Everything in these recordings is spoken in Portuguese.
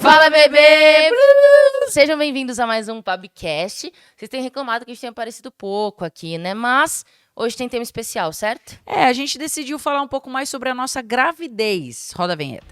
Fala, bebê! Sejam bem-vindos a mais um Pubcast. Vocês têm reclamado que a gente tem aparecido pouco aqui, né? Mas hoje tem tema especial, certo? A gente decidiu falar um pouco mais sobre a nossa gravidez. Roda a vinheta.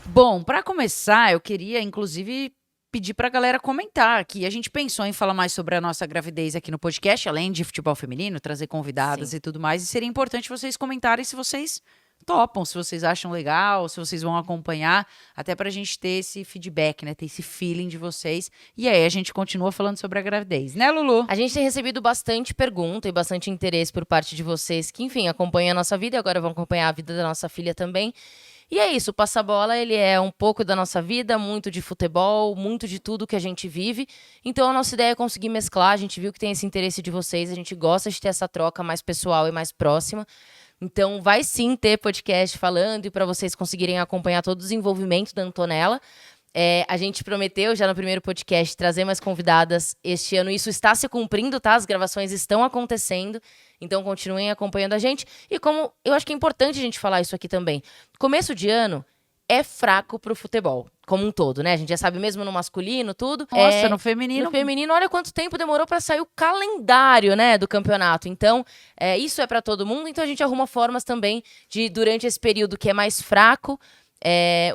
Bom, para começar, eu queria, inclusive, pedir pra galera comentar que a gente pensou em falar mais sobre a nossa gravidez aqui no podcast, além de futebol feminino, trazer convidadas Sim. e tudo mais. E seria importante vocês comentarem se vocês topam, se vocês acham legal, se vocês vão acompanhar, até pra gente ter esse feedback, né? Ter esse feeling de vocês. E aí a gente continua falando sobre a gravidez, né, Lulu? A gente tem recebido bastante pergunta e bastante interesse por parte de vocês que, enfim, acompanham a nossa vida e agora vão acompanhar a vida da nossa filha também. E é isso, o Passa-Bola, ele é um pouco da nossa vida, muito de futebol, muito de tudo que a gente vive. Então a nossa ideia é conseguir mesclar, a gente viu que tem esse interesse de vocês, a gente gosta de ter essa troca mais pessoal e mais próxima. Então vai sim ter podcast falando e para vocês conseguirem acompanhar todo o desenvolvimento da Antonella. A gente prometeu já no primeiro podcast trazer mais convidadas este ano. Isso está se cumprindo, tá? As gravações estão acontecendo. Então continuem acompanhando a gente. E como eu acho que é importante a gente falar isso aqui também. Começo de ano é fraco pro futebol, como um todo, né? A gente já sabe mesmo no masculino, tudo. Nossa, no feminino... No feminino, olha quanto tempo demorou pra sair o calendário, né, do campeonato. Então, isso é pra todo mundo. Então a gente arruma formas também de, durante esse período que é mais fraco,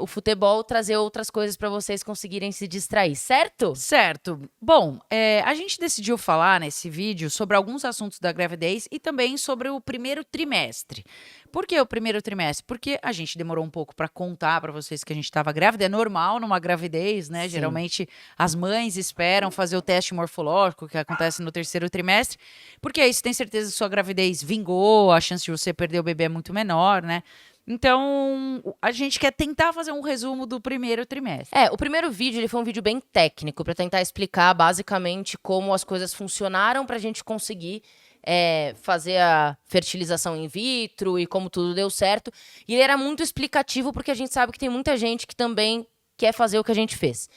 o futebol trazer outras coisas pra vocês conseguirem se distrair, certo? Certo. Bom, a gente decidiu falar nesse vídeo sobre alguns assuntos da gravidez e também sobre o primeiro trimestre. Por que o primeiro trimestre? Porque a gente demorou um pouco para contar para vocês que a gente estava grávida. É normal numa gravidez, né? Sim. Geralmente as mães esperam fazer o teste morfológico, que acontece no terceiro trimestre, porque aí você tem certeza que sua gravidez vingou, a chance de você perder o bebê é muito menor, né? Então, a gente quer tentar fazer um resumo do primeiro trimestre. O primeiro vídeo ele foi um vídeo bem técnico para tentar explicar basicamente como as coisas funcionaram para a gente conseguir fazer a fertilização in vitro e como tudo deu certo. E ele era muito explicativo porque a gente sabe que tem muita gente que também quer fazer o que a gente fez.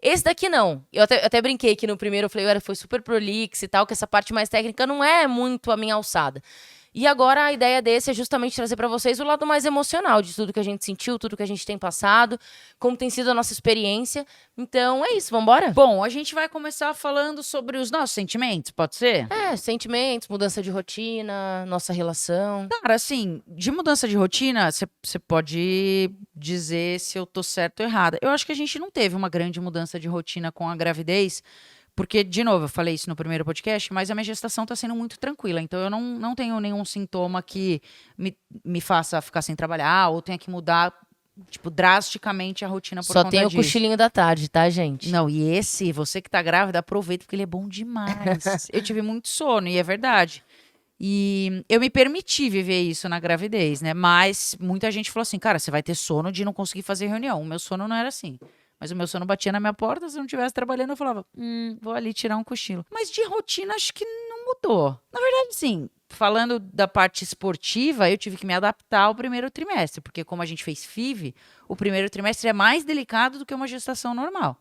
Esse daqui não. Eu até brinquei que no primeiro eu falei, foi super prolixo e tal, que essa parte mais técnica não é muito a minha alçada. E agora a ideia desse é justamente trazer para vocês o lado mais emocional de tudo que a gente sentiu, tudo que a gente tem passado, como tem sido a nossa experiência. Então é isso, vambora? Bom, a gente vai começar falando sobre os nossos sentimentos, pode ser? Sentimentos, mudança de rotina, nossa relação. Cara, assim, de mudança de rotina, você pode dizer se eu tô certo ou errada. Eu acho que a gente não teve uma grande mudança de rotina com a gravidez, porque, de novo, eu falei isso no primeiro podcast, mas a minha gestação tá sendo muito tranquila. Então, eu não tenho nenhum sintoma que me faça ficar sem trabalhar ou tenha que mudar, tipo, drasticamente a rotina por Só conta tem o disso. cochilinho da tarde, tá, gente? Não, e você que tá grávida, aproveita, porque ele é bom demais. Eu tive muito sono, e é verdade. E eu me permiti viver isso na gravidez, né? Mas muita gente falou assim, cara, você vai ter sono de não conseguir fazer reunião. O meu sono não era assim. Mas o meu sono batia na minha porta, se eu não estivesse trabalhando, eu falava, vou ali tirar um cochilo. Mas de rotina, acho que não mudou. Na verdade, sim, falando da parte esportiva, eu tive que me adaptar ao primeiro trimestre, porque como a gente fez FIV, o primeiro trimestre é mais delicado do que uma gestação normal.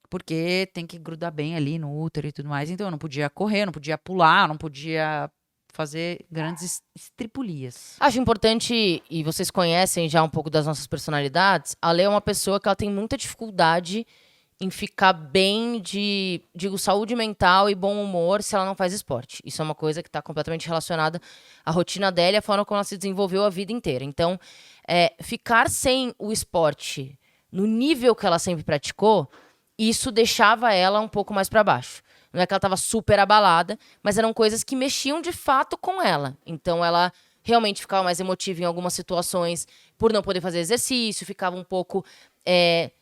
Porque tem que grudar bem ali no útero e tudo mais. Então eu não podia correr, não podia pular, não podia fazer grandes estripulias. Acho importante, e vocês conhecem já um pouco das nossas personalidades, a Lê é uma pessoa que ela tem muita dificuldade em ficar bem de, digo, saúde mental e bom humor se ela não faz esporte. Isso é uma coisa que está completamente relacionada à rotina dela e à forma como ela se desenvolveu a vida inteira. Então, ficar sem o esporte no nível que ela sempre praticou, isso deixava ela um pouco mais para baixo. Não é que ela estava super abalada, mas eram coisas que mexiam de fato com ela. Então ela realmente ficava mais emotiva em algumas situações por não poder fazer exercício, ficava um pouco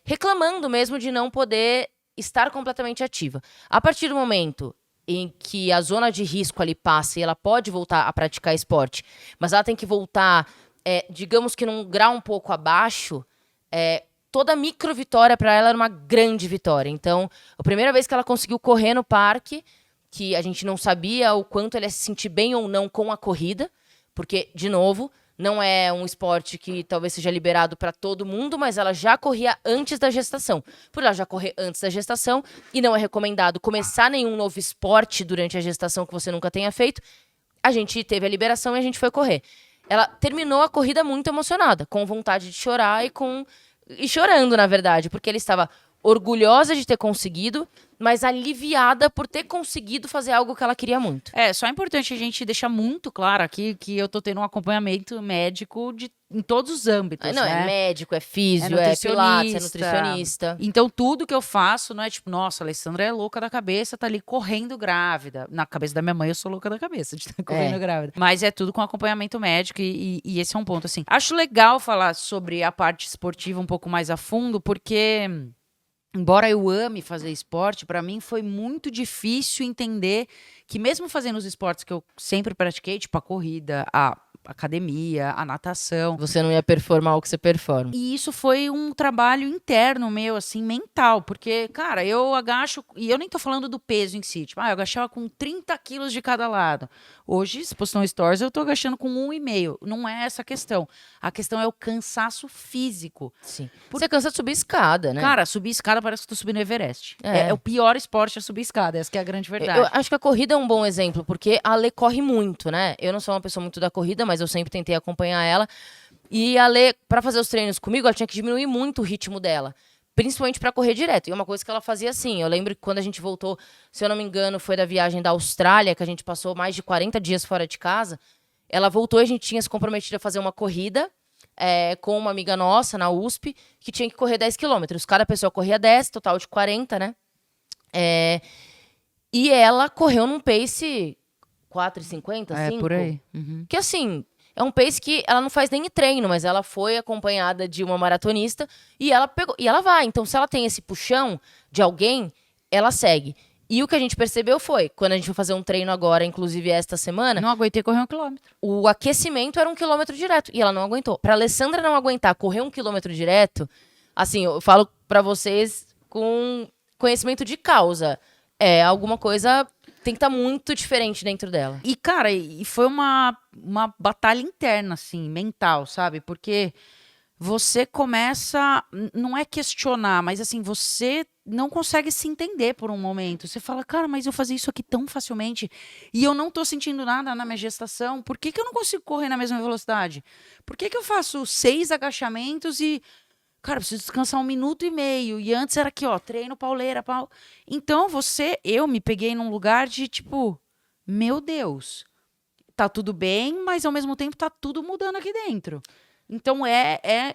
reclamando mesmo de não poder estar completamente ativa. A partir do momento em que a zona de risco ali passa e ela pode voltar a praticar esporte, mas ela tem que voltar, digamos que num grau um pouco abaixo, toda micro vitória para ela era uma grande vitória. Então, a primeira vez que ela conseguiu correr no parque, que a gente não sabia o quanto ela ia se sentir bem ou não com a corrida, porque, de novo, não é um esporte que talvez seja liberado para todo mundo, mas ela já corria antes da gestação. Por ela já correr antes da gestação, e não é recomendado começar nenhum novo esporte durante a gestação que você nunca tenha feito, a gente teve a liberação e a gente foi correr. ela terminou a corrida muito emocionada, com vontade de chorar e chorando, na verdade, porque ela estava orgulhosa de ter conseguido, mas aliviada por ter conseguido fazer algo que ela queria muito. Só é importante a gente deixar muito claro aqui que eu tô tendo um acompanhamento médico em todos os âmbitos, Não, né? é médico, é físio, é pilates, é nutricionista. Então, tudo que eu faço não é tipo, nossa, a Alessandra é louca da cabeça, tá ali correndo grávida. Na cabeça da minha mãe, eu sou louca da cabeça de estar correndo grávida. Mas é tudo com acompanhamento médico e esse é um ponto, assim. Acho legal falar sobre a parte esportiva um pouco mais a fundo, porque embora eu ame fazer esporte, para mim foi muito difícil entender que mesmo fazendo os esportes que eu sempre pratiquei, tipo a corrida, a academia, a natação, você não ia performar o que você performa. E isso foi um trabalho interno meu, assim, mental. Porque, cara, eu agacho... E eu nem tô falando do peso em si. Tipo, eu agachava com 30 quilos de cada lado. Hoje, se postou stories, eu tô agachando com 1,5. Não é essa a questão. A questão é o cansaço físico. Sim. Você cansa de subir escada, né? Cara, subir escada parece que tô subindo o Everest. É o pior esporte a subir escada. Essa que é a grande verdade. Eu acho que a corrida é um bom exemplo, porque a Lê corre muito, né? Eu não sou uma pessoa muito da corrida, mas eu sempre tentei acompanhar ela. E a Lê, pra fazer os treinos comigo, ela tinha que diminuir muito o ritmo dela. Principalmente pra correr direto. E uma coisa que ela fazia assim, eu lembro que quando a gente voltou, se eu não me engano, foi da viagem da Austrália, que a gente passou mais de 40 dias fora de casa. Ela voltou e a gente tinha se comprometido a fazer uma corrida com uma amiga nossa, na USP, que tinha que correr 10 quilômetros. Cada pessoa corria 10, total de 40, né? E ela correu num pace 4,50, 5? Por aí. Uhum. Que assim, é um pace que ela não faz nem treino, mas ela foi acompanhada de uma maratonista e ela pegou. E ela vai. Então, se ela tem esse puxão de alguém, ela segue. E o que a gente percebeu foi, quando a gente foi fazer um treino agora, inclusive esta semana... Não aguentei correr 1 quilômetro. O aquecimento era 1 quilômetro direto. E ela não aguentou. Pra Alessandra não aguentar correr 1 quilômetro direto, assim, eu falo pra vocês com conhecimento de causa. Alguma coisa tem que estar muito diferente dentro dela. E, cara, foi uma batalha interna, assim, mental, sabe? Porque você começa, não é questionar, mas assim, você não consegue se entender por um momento. Você fala, cara, mas eu fazia isso aqui tão facilmente e eu não tô sentindo nada na minha gestação. Por que eu não consigo correr na mesma velocidade? Por que eu faço 6 agachamentos e... Cara, eu preciso descansar 1,5 minutos. E antes era aqui, ó, treino, pauleira, pau. Então, eu me peguei num lugar de, tipo, meu Deus, tá tudo bem, mas ao mesmo tempo tá tudo mudando aqui dentro. Então,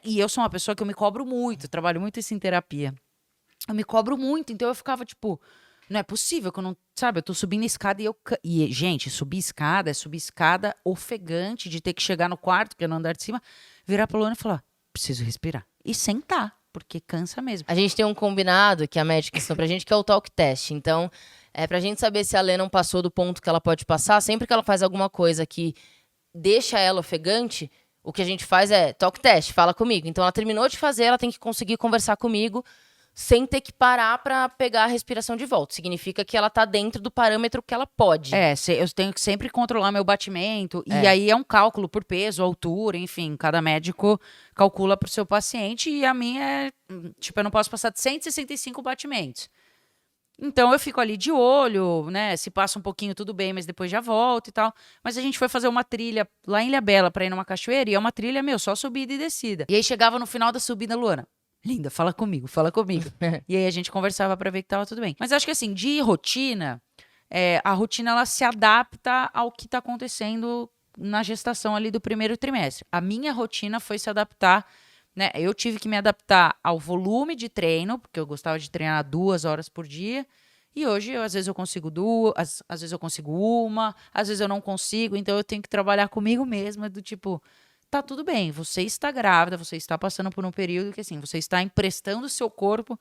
e eu sou uma pessoa que eu me cobro muito, trabalho muito isso em terapia. Eu me cobro muito, então eu ficava, tipo, não é possível que eu não, sabe, eu tô subindo a escada e gente, subir escada ofegante de ter que chegar no quarto, que é no andar de cima, virar pra Luana e falar, preciso respirar. E sentar, porque cansa mesmo. A gente tem um combinado que a médica ensinou pra gente, que é o talk test. Então, pra gente saber se a Lê não passou do ponto que ela pode passar, sempre que ela faz alguma coisa que deixa ela ofegante, o que a gente faz é talk test, fala comigo. Então, ela terminou de fazer, ela tem que conseguir conversar comigo sem ter que parar pra pegar a respiração de volta. Significa que ela tá dentro do parâmetro que ela pode. Eu tenho que sempre controlar meu batimento. E aí é um cálculo por peso, altura, enfim. Cada médico calcula pro seu paciente. E a minha é, tipo, eu não posso passar de 165 batimentos. Então eu fico ali de olho, né? Se passa um pouquinho, tudo bem, mas depois já volto e tal. Mas a gente foi fazer uma trilha lá em Ilhabela pra ir numa cachoeira. E é uma trilha, só subida e descida. E aí chegava no final da subida, Luana, linda, fala comigo. E aí a gente conversava pra ver que tava tudo bem. Mas acho que assim, de rotina, a rotina ela se adapta ao que tá acontecendo na gestação ali do primeiro trimestre. A minha rotina foi se adaptar, né? Eu tive que me adaptar ao volume de treino, porque eu gostava de treinar 2 horas por dia. E hoje, às vezes eu consigo 2, às vezes eu consigo 1, às vezes eu não consigo. Então eu tenho que trabalhar comigo mesma, do tipo... Tá tudo bem, você está grávida, você está passando por um período que, assim, você está emprestando o seu corpo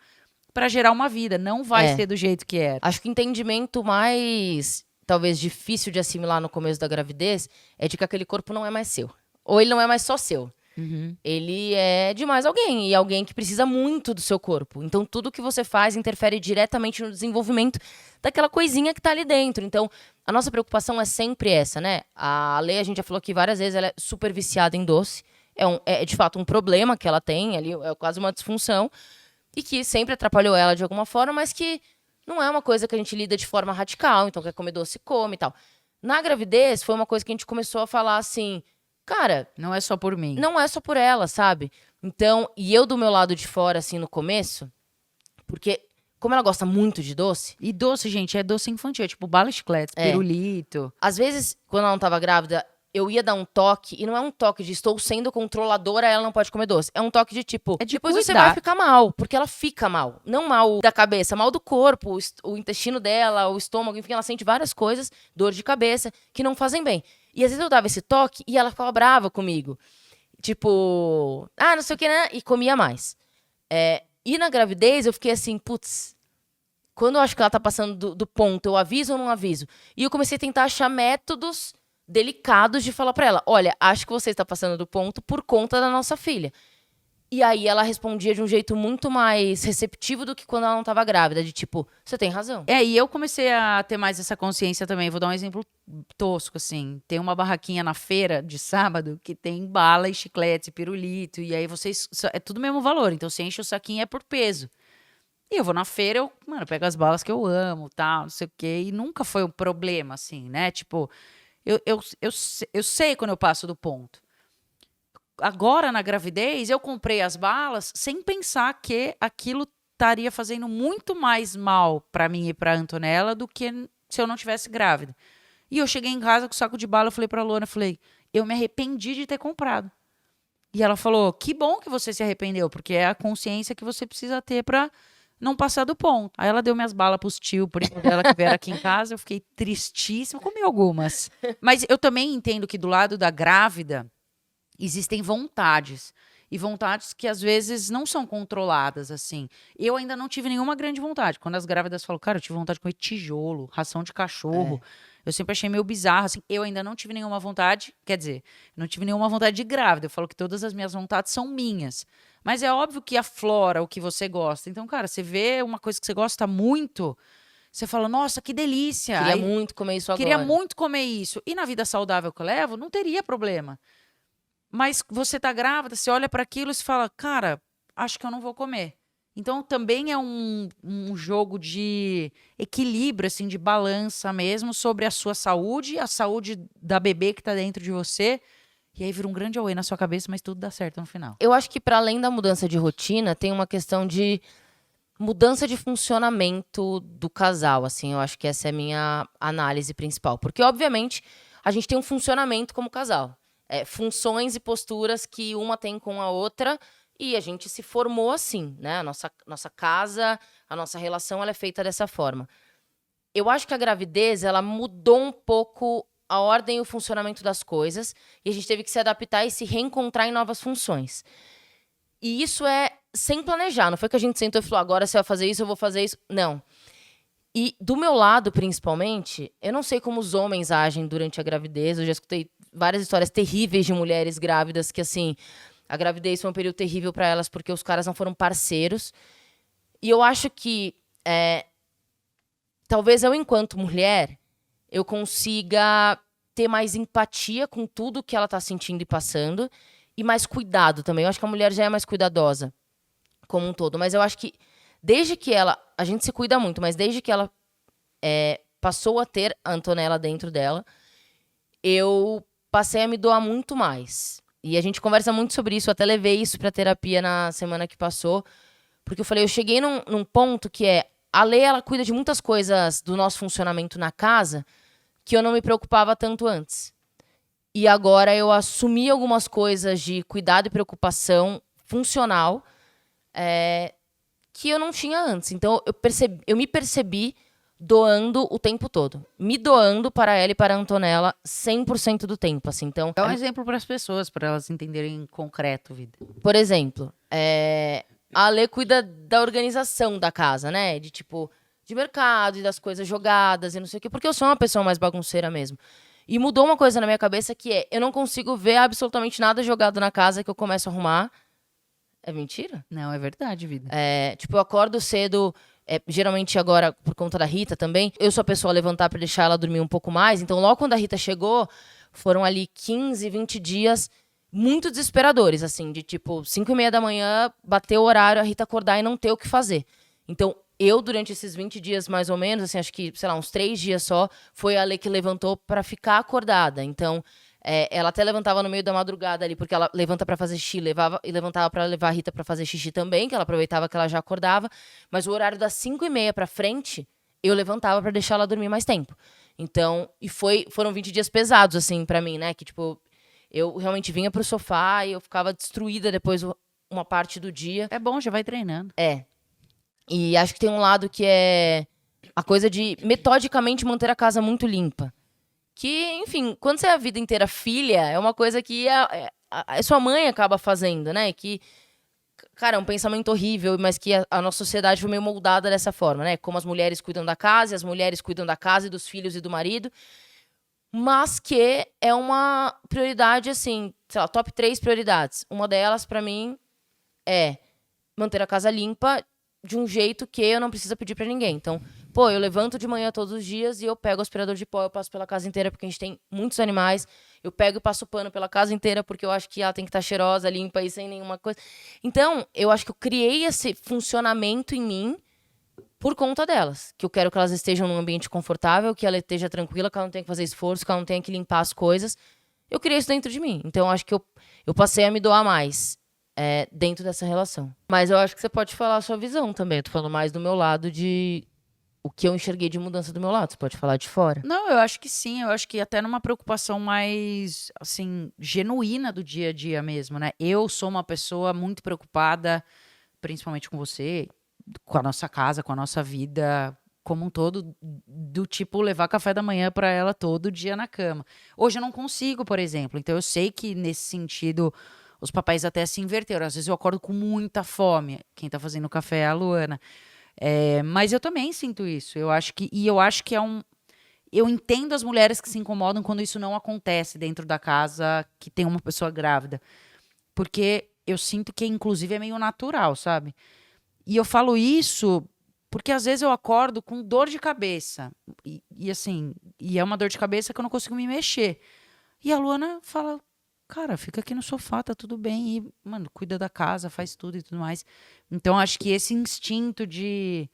para gerar uma vida. Não vai ser do jeito que era. Acho que o entendimento mais, talvez, difícil de assimilar no começo da gravidez é de que aquele corpo não é mais seu. Ou ele não é mais só seu. Uhum. Ele é de mais alguém, e alguém que precisa muito do seu corpo. Então, tudo que você faz interfere diretamente no desenvolvimento daquela coisinha que tá ali dentro. Então, a nossa preocupação é sempre essa, né? A Lê, a gente já falou aqui várias vezes, ela é super viciada em doce. É de fato um problema que ela tem ali, é quase uma disfunção. E que sempre atrapalhou ela de alguma forma, mas que não é uma coisa que a gente lida de forma radical. Então, quer comer doce, come e tal. Na gravidez, foi uma coisa que a gente começou a falar assim... Cara, Não é só por mim. não é só por ela, sabe? Então, e eu do meu lado de fora, assim, no começo, porque como ela gosta muito de doce, E doce, gente, é doce infantil. É tipo bala, chiclete, pirulito. às vezes, quando ela não tava grávida, eu ia dar um toque, e não é um toque de estou sendo controladora, ela não pode comer doce. É um toque de tipo, É de depois você cuidar. vai ficar mal, porque ela fica mal. Não mal da cabeça, mal do corpo, o intestino dela, o estômago, enfim, ela sente várias coisas, dor de cabeça, que não fazem bem. E às vezes eu dava esse toque e ela ficava brava comigo. Tipo, não sei o que, né? E comia mais. E na gravidez eu fiquei assim, putz, quando eu acho que ela tá passando do ponto, eu aviso ou não aviso? E eu comecei a tentar achar métodos delicados de falar pra ela, olha, acho que você está passando do ponto por conta da nossa filha. E aí ela respondia de um jeito muito mais receptivo do que quando ela não tava grávida, de tipo, você tem razão. E eu comecei a ter mais essa consciência também. Vou dar um exemplo tosco, assim. Tem uma barraquinha na feira de sábado que tem bala e chiclete, e pirulito. E aí vocês. É tudo o mesmo valor. Então você enche o saquinho é por peso. E eu vou na feira, eu pego as balas que eu amo, tal, não sei o quê. E nunca foi um problema, assim, né? Tipo, eu sei quando eu passo do ponto. Agora, na gravidez, eu comprei as balas sem pensar que aquilo estaria fazendo muito mais mal para mim e para Antonella do que se eu não tivesse grávida. E eu cheguei em casa com o saco de bala, eu falei para Luana, eu me arrependi de ter comprado. E ela falou, que bom que você se arrependeu, porque é a consciência que você precisa ter para não passar do ponto. Aí ela deu minhas balas pros tio, primo dela que vieram aqui em casa, eu fiquei tristíssima, comi algumas. Mas eu também entendo que do lado da grávida existem vontades. E vontades que às vezes não são controladas, assim. Eu ainda não tive nenhuma grande vontade. Quando as grávidas falam, cara, eu tive vontade de comer tijolo, ração de cachorro. Eu sempre achei meio bizarro, assim. Eu ainda não tive nenhuma vontade, quer dizer, não tive nenhuma vontade de grávida. Eu falo que todas as minhas vontades são minhas. Mas é óbvio que aflora o que você gosta. Então, cara, você vê uma coisa que você gosta muito, você fala, nossa, que delícia. Queria Aí, muito comer isso queria agora. muito comer isso. E na vida saudável que eu levo, não teria problema. Mas você tá grávida, você olha para aquilo e você fala, cara, acho que eu não vou comer. Então também é um jogo de equilíbrio, assim, de balança mesmo sobre a sua saúde, a saúde da bebê que tá dentro de você. E aí vira um grande auê na sua cabeça, mas tudo dá certo no final. Eu acho que para além da mudança de rotina, tem uma questão de mudança de funcionamento do casal, assim. Eu acho que essa é a minha análise principal. Porque, obviamente, a gente tem um funcionamento como casal. Funções e posturas que uma tem com a outra e a gente se formou assim, né? A nossa casa, a nossa relação, ela é feita dessa forma. Eu acho que a gravidez, ela mudou um pouco a ordem e o funcionamento das coisas e a gente teve que se adaptar e se reencontrar em novas funções. E isso é sem planejar, não foi que a gente sentou e falou, agora você vai fazer isso, eu vou fazer isso. Não. E do meu lado, principalmente, eu não sei como os homens agem durante a gravidez, eu já escutei várias histórias terríveis de mulheres grávidas que, assim, a gravidez foi um período terrível para elas porque os caras não foram parceiros. E eu acho que talvez eu, enquanto mulher, eu consiga ter mais empatia com tudo que ela tá sentindo e passando e mais cuidado também. Eu acho que a mulher já é mais cuidadosa como um todo, mas eu acho que desde que a gente se cuida muito, mas desde que ela passou a ter a Antonella dentro dela, eu passei a me doar muito mais. E a gente conversa muito sobre isso, eu até levei isso pra terapia na semana que passou, porque eu falei, eu cheguei num ponto que a Lê, ela cuida de muitas coisas do nosso funcionamento na casa que eu não me preocupava tanto antes. E agora eu assumi algumas coisas de cuidado e preocupação funcional que eu não tinha antes. Então eu me percebi doando o tempo todo. Me doando para ela e para a Antonella 100% do tempo. Assim. Então, É um exemplo para as pessoas, para elas entenderem em concreto, vida. por exemplo, a Ale cuida da organização da casa, né? De tipo, de mercado e das coisas jogadas e não sei o quê. Porque eu sou uma pessoa mais bagunceira mesmo. E mudou uma coisa na minha cabeça que eu não consigo ver absolutamente nada jogado na casa que eu começo a arrumar. É mentira? Não, é verdade, vida. Tipo, eu acordo cedo, geralmente agora, por conta da Rita também, eu sou a pessoa a levantar pra deixar ela dormir um pouco mais. Então, logo quando a Rita chegou, foram ali 15, 20 dias muito desesperadores, assim, de tipo, 5:30 da manhã, bater o horário, a Rita acordar e não ter o que fazer. Então, eu, durante esses 20 dias, mais ou menos, assim, acho que, sei lá, uns 3 dias só, foi a Lê que levantou pra ficar acordada. Então, Ela até levantava no meio da madrugada ali, porque ela levanta pra fazer xixi, levantava pra levar a Rita pra fazer xixi também, que ela aproveitava que ela já acordava. Mas o horário das 5h30 pra frente, eu levantava pra deixar ela dormir mais tempo. Então, foram 20 dias pesados, assim, pra mim, né? Que, tipo, eu realmente vinha pro sofá e eu ficava destruída depois uma parte do dia. É bom, já vai treinando. E acho que tem um lado que é a coisa de metodicamente manter a casa muito limpa. Que, enfim, quando você é a vida inteira filha, é uma coisa que a sua mãe acaba fazendo, né? Que, cara, é um pensamento horrível, mas que a nossa sociedade foi meio moldada dessa forma, né? Como as mulheres cuidam da casa, e as mulheres cuidam da casa e dos filhos e do marido. Mas que é uma prioridade, assim, sei lá, top 3 prioridades. Uma delas, pra mim, é manter a casa limpa de um jeito que eu não preciso pedir pra ninguém. Então, eu levanto de manhã todos os dias e eu pego o aspirador de pó, eu passo pela casa inteira, porque a gente tem muitos animais. Eu pego e passo pano pela casa inteira, porque eu acho que ela tem que estar cheirosa, limpa e sem nenhuma coisa. Então, eu acho que eu criei esse funcionamento em mim por conta delas. Que eu quero que elas estejam num ambiente confortável, que ela esteja tranquila, que ela não tenha que fazer esforço, que ela não tenha que limpar as coisas. Eu criei isso dentro de mim. Então, eu acho que eu passei a me doar mais dentro dessa relação. Mas eu acho que você pode falar a sua visão também. Eu tô falando mais do meu lado de o que eu enxerguei de mudança do meu lado. Você pode falar de fora. Não, eu acho que sim. Eu acho que até numa preocupação mais, assim, genuína do dia a dia mesmo, né? Eu sou uma pessoa muito preocupada, principalmente com você, com a nossa casa, com a nossa vida como um todo, do tipo levar café da manhã para ela todo dia na cama. Hoje eu não consigo, por exemplo. Então eu sei que nesse sentido os papéis até se inverteram. Às vezes eu acordo com muita fome. Quem tá fazendo o café é a Luana. Mas eu também sinto isso. Eu acho que é um. Eu entendo as mulheres que se incomodam quando isso não acontece dentro da casa que tem uma pessoa grávida. Porque eu sinto que, inclusive, é meio natural, sabe? E eu falo isso porque às vezes eu acordo com dor de cabeça. E é uma dor de cabeça que eu não consigo me mexer. E a Luana fala: cara, fica aqui no sofá, tá tudo bem. E, mano, cuida da casa, faz tudo e tudo mais. Então, acho que esse instinto de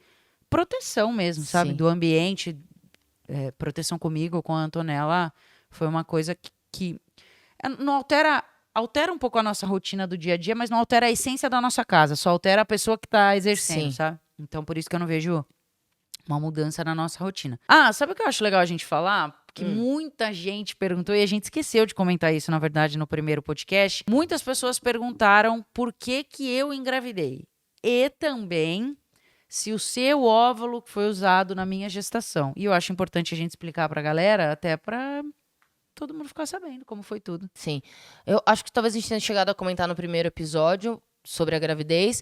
proteção mesmo, sabe? Sim. Do ambiente, proteção comigo, com a Antonella, foi uma coisa que não altera um pouco a nossa rotina do dia a dia, mas não altera a essência da nossa casa. Só altera a pessoa que tá exercendo, Sim. sabe? Então, por isso que eu não vejo uma mudança na nossa rotina. Sabe o que eu acho legal a gente falar? Que muita gente perguntou, e a gente esqueceu de comentar isso, na verdade, no primeiro podcast. Muitas pessoas perguntaram por que eu engravidei. E também se o seu óvulo foi usado na minha gestação. E eu acho importante a gente explicar pra galera, até pra todo mundo ficar sabendo como foi tudo. Sim. Eu acho que talvez a gente tenha chegado a comentar no primeiro episódio sobre a gravidez.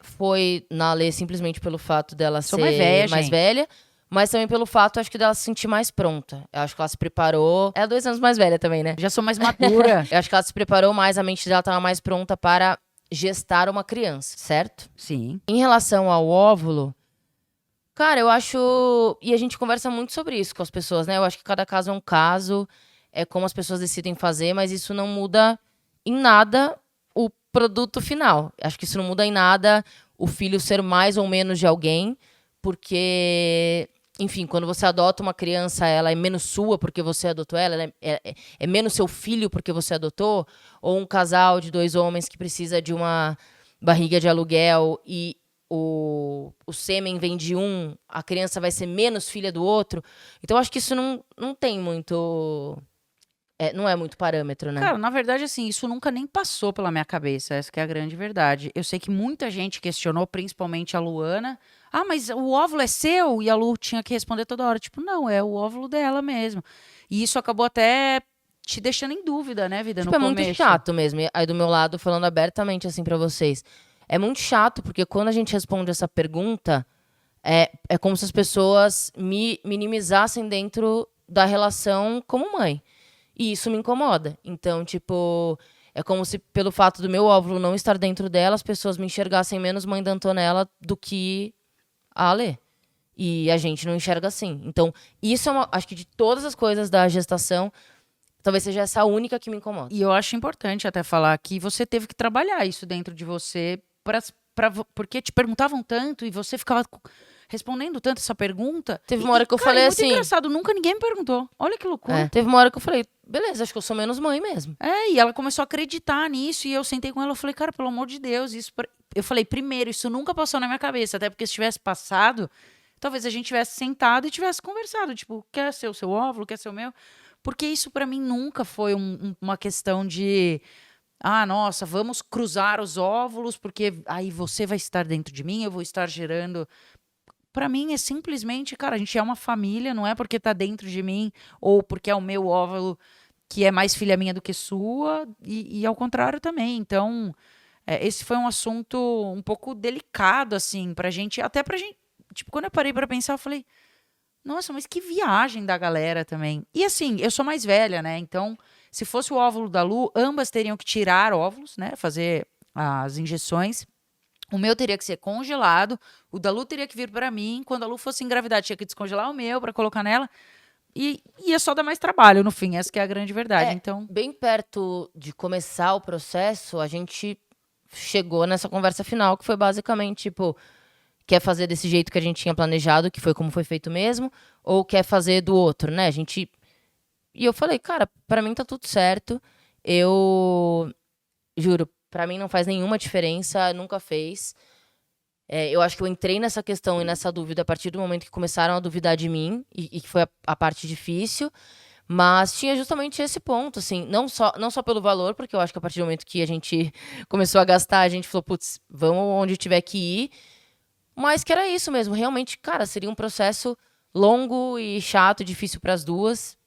Foi na Lê simplesmente pelo fato dela Sou ser mais velha, mais gente. velha. Mas também pelo fato, acho que dela se sentir mais pronta. Eu acho que ela se preparou. Ela é 2 anos mais velha também, né? Já sou mais madura. Eu acho que ela se preparou mais, a mente dela estava mais pronta para gestar uma criança, certo? Sim. Em relação ao óvulo, cara, eu acho. E a gente conversa muito sobre isso com as pessoas, né? Eu acho que cada caso é um caso, é como as pessoas decidem fazer, mas isso não muda em nada o produto final. Acho que isso não muda em nada o filho ser mais ou menos de alguém, porque, enfim, quando você adota uma criança, ela é menos sua porque você adotou ela é menos seu filho porque você adotou, ou um casal de 2 homens que precisa de uma barriga de aluguel e o sêmen vem de um, a criança vai ser menos filha do outro. Então, acho que isso não tem muito... não é muito parâmetro, né? Cara, na verdade, assim, isso nunca nem passou pela minha cabeça. Essa que é a grande verdade. Eu sei que muita gente questionou, principalmente a Luana. Mas o óvulo é seu? E a Lu tinha que responder toda hora. Tipo, não, é o óvulo dela mesmo. E isso acabou até te deixando em dúvida, né, vida, no é começo. muito chato mesmo. E aí, do meu lado, falando abertamente assim pra vocês. É muito chato, porque quando a gente responde essa pergunta, é como se as pessoas me minimizassem dentro da relação como mãe. E isso me incomoda. Então, tipo, é como se pelo fato do meu óvulo não estar dentro dela, as pessoas me enxergassem menos mãe da Antonella do que a Alê. E a gente não enxerga assim. Então, isso acho que de todas as coisas da gestação, talvez seja essa única que me incomoda. E eu acho importante até falar que você teve que trabalhar isso dentro de você, porque te perguntavam tanto e você ficava respondendo tanto essa pergunta. Teve uma hora que eu falei muito assim... engraçado, nunca ninguém me perguntou. Olha que loucura. Teve uma hora que eu falei, beleza, acho que eu sou menos mãe mesmo. E ela começou a acreditar nisso, e eu sentei com ela, eu falei, cara, pelo amor de Deus, eu falei, primeiro, isso nunca passou na minha cabeça, até porque se tivesse passado, talvez a gente tivesse sentado e tivesse conversado, tipo, quer ser o seu óvulo, quer ser o meu? Porque isso pra mim nunca foi uma questão de, nossa, vamos cruzar os óvulos, porque aí você vai estar dentro de mim, eu vou estar gerando. Pra mim é simplesmente, cara, a gente é uma família, não é porque tá dentro de mim ou porque é o meu óvulo que é mais filha minha do que sua, e ao contrário também. Então, esse foi um assunto um pouco delicado, assim, pra gente, até pra gente. Tipo, quando eu parei pra pensar, eu falei, nossa, mas que viagem da galera também. E assim, eu sou mais velha, né? Então, se fosse o óvulo da Lu, ambas teriam que tirar óvulos, né? Fazer as injeções. O meu teria que ser congelado, o da Lu teria que vir pra mim. Quando a Lu fosse engravidar, tinha que descongelar o meu pra colocar nela. E ia só dar mais trabalho, no fim, essa que é a grande verdade. Então, Bem perto de começar o processo, a gente chegou nessa conversa final, que foi basicamente, tipo, quer fazer desse jeito que a gente tinha planejado, que foi como foi feito mesmo, ou quer fazer do outro, né? E eu falei, cara, pra mim tá tudo certo. Eu juro, pra mim não faz nenhuma diferença, nunca fez. Eu acho que eu entrei nessa questão e nessa dúvida a partir do momento que começaram a duvidar de mim, e que foi a parte difícil. Mas tinha justamente esse ponto, assim, não só pelo valor, porque eu acho que a partir do momento que a gente começou a gastar, a gente falou, putz, vamos onde tiver que ir. Mas que era isso mesmo, realmente, cara, seria um processo longo e chato, difícil para as duas.